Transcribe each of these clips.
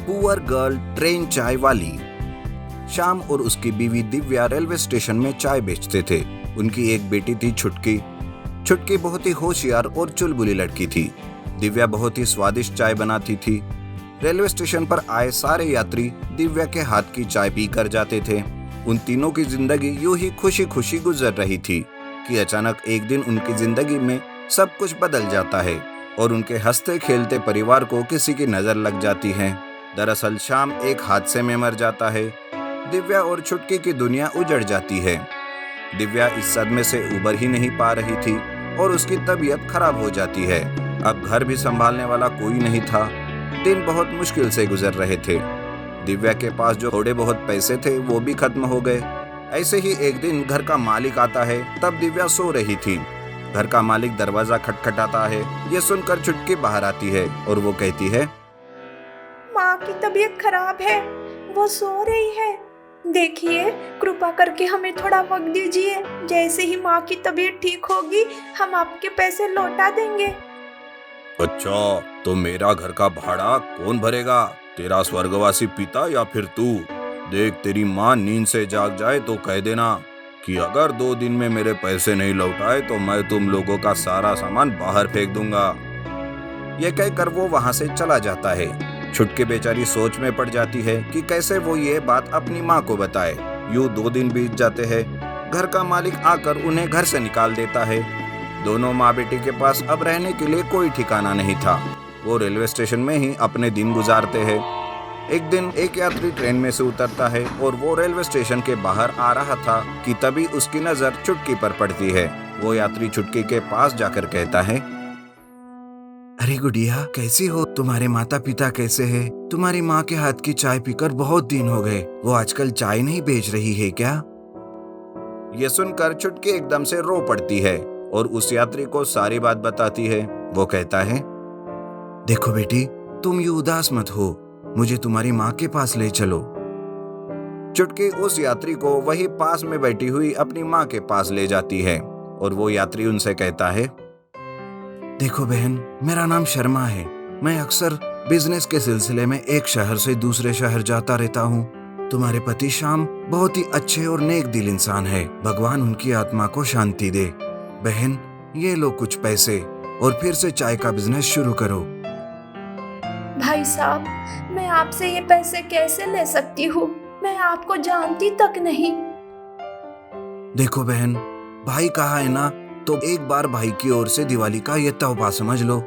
Poor girl train चाय वाली। श्याम और उसकी बीवी दिव्या रेलवे स्टेशन में चाय बेचते थे। उनकी एक बेटी थी छुटकी। छुटकी बहुत ही होशियार और चुलबुली लड़की थी। दिव्या बहुत ही स्वादिष्ट चाय बनाती थी। रेलवे स्टेशन पर आए सारे यात्री दिव्या के हाथ की चाय पी कर जाते थे। उन तीनों की जिंदगी यूं ही खुशी खुशी गुजर रही थी कि अचानक एक दिन उनकी जिंदगी में सब कुछ बदल जाता है और उनके हंसते खेलते परिवार को किसी की नजर लग जाती है। दरअसल श्याम एक हादसे में मर जाता है। दिव्या और छुटकी की दुनिया उजड़ जाती है। दिव्या इस सदमे से उबर ही नहीं पा रही थी और उसकी तबीयत खराब हो जाती है। अब घर भी संभालने वाला कोई नहीं था। दिन बहुत मुश्किल से गुजर रहे थे। दिव्या के पास जो थोड़े बहुत पैसे थे वो भी खत्म हो गए। ऐसे ही एक दिन घर का मालिक आता है। तब दिव्या सो रही थी। घर का मालिक दरवाजा खटखटाता है। ये सुनकर छुटकी बाहर आती है और वो कहती है, माँ की तबीयत खराब है, वो सो रही है। देखिए, कृपा करके हमें थोड़ा वक्त दीजिए। जैसे ही माँ की तबीयत ठीक होगी हम आपके पैसे लौटा देंगे। अच्छा, तो मेरा घर का भाड़ा कौन भरेगा? तेरा स्वर्गवासी पिता या फिर तू? देख, तेरी माँ नींद से जाग जाए तो कह देना कि अगर 2 दिन में मेरे पैसे नहीं लौटाए तो मैं तुम लोगों का सारा सामान बाहर फेंक दूंगा। यह कहकर वो वहां से चला जाता है। छुटकी बेचारी सोच में पड़ जाती है कि कैसे वो ये बात अपनी माँ को बताए। यूं 2 दिन बीत जाते हैं। घर का मालिक आकर उन्हें घर से निकाल देता है। दोनों माँ बेटी के पास अब रहने के लिए कोई ठिकाना नहीं था। वो रेलवे स्टेशन में ही अपने दिन गुजारते हैं। एक दिन एक यात्री ट्रेन में से उतरता है और वो रेलवे स्टेशन के बाहर आ रहा था कि तभी उसकी नजर छुटकी पर पड़ती है। वो यात्री छुटकी के पास जाकर कहता है, अरे गुड़िया, कैसी हो? तुम्हारे माता पिता कैसे हैं? तुम्हारी माँ के हाथ की चाय पीकर बहुत दिन हो गए। वो आजकल चाय नहीं बेच रही है क्या? ये सुनकर छुटकी एकदम से रो पड़ती है और उस यात्री को सारी बात बताती है। वो कहता है, देखो बेटी, तुम ये उदास मत हो, मुझे तुम्हारी माँ के पास ले चलो। छुटकी उस यात्री को वही पास में बैठी हुई अपनी माँ के पास ले जाती है और वो यात्री उनसे कहता है, देखो बहन, मेरा नाम शर्मा है। मैं अक्सर बिजनेस के सिलसिले में एक शहर से दूसरे शहर जाता रहता हूँ। तुम्हारे पति श्याम बहुत ही अच्छे और नेक दिल इंसान है। भगवान उनकी आत्मा को शांति दे। बहन, ये लो कुछ पैसे और फिर से चाय का बिजनेस शुरू करो। भाई साहब, मैं आपसे ये पैसे कैसे ले सकती हूँ? मैं आपको जानती तक नहीं। देखो बहन, भाई कहा है ना, तो एक बार भाई की ओर से दिवाली का ये तोहफा समझ लो।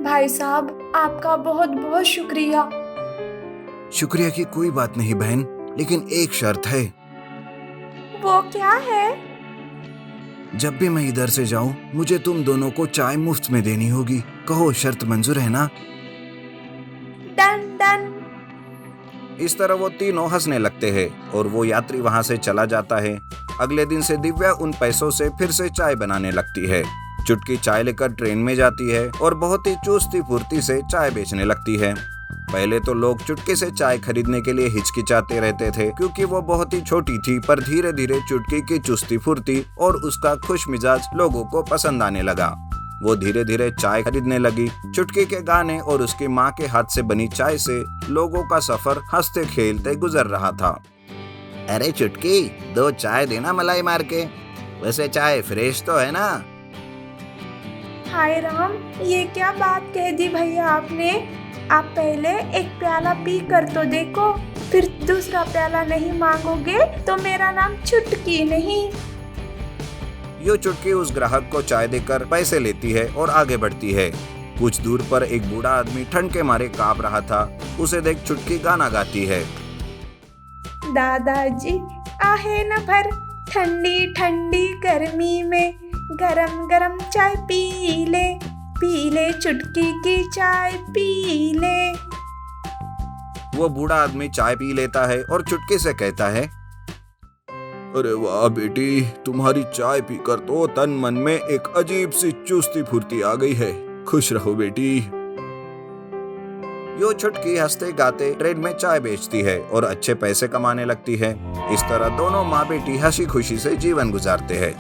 भाई साहब, आपका बहुत बहुत शुक्रिया। शुक्रिया की कोई बात नहीं बहन, लेकिन एक शर्त है। वो क्या है? जब भी मैं इधर से जाऊं, मुझे तुम दोनों को चाय मुफ्त में देनी होगी। कहो, शर्त मंजूर है ना? Done done. इस तरह वो तीनों हंसने लगते हैं और वो यात्री वहां से चला जाता है। अगले दिन से दिव्या उन पैसों से फिर से चाय बनाने लगती है। चुटकी चाय लेकर ट्रेन में जाती है और बहुत ही चुस्ती फुर्ती से चाय बेचने लगती है। पहले तो लोग चुटकी से चाय खरीदने के लिए हिचकिचाते रहते थे क्योंकि वो बहुत ही छोटी थी, पर धीरे धीरे चुटकी की चुस्ती फुर्ती और उसका खुश मिजाज लोगों को पसंद आने लगा। वो धीरे धीरे चाय खरीदने लगी। चुटकी के गाने और उसकी माँ के हाथ से बनी चाय से लोगों का सफर हंसते खेलते गुजर रहा था। अरे चुटकी, 2 चाय देना मलाई मार के। वैसे चाय फ्रेश तो है ना? हाय राम, ये क्या बात कह दी भैया आपने। आप पहले एक प्याला पी कर तो देखो, फिर दूसरा प्याला नहीं मांगोगे तो मेरा नाम छुटकी नहीं। यो चुटकी उस ग्राहक को चाय देकर पैसे लेती है और आगे बढ़ती है। कुछ दूर पर एक बूढ़ा आदमी ठंड के मारे कांप रहा था। उसे देख चुटकी गाना गाती है, दादाजी आहे न भर, ठंडी ठंडी गर्मी में गरम गरम चाय पी ले चुटकी की चाय पी ले। वो बूढ़ा आदमी चाय पी लेता है और चुटकी से कहता है, अरे वाह बेटी, तुम्हारी चाय पीकर तो तन मन में एक अजीब सी चुस्ती फुर्ती आ गई है। खुश रहो बेटी। यो छुटकी हंसते गाते ट्रेन में चाय बेचती है और अच्छे पैसे कमाने लगती है। इस तरह दोनों माँ बेटी हंसी खुशी से जीवन गुजारते हैं।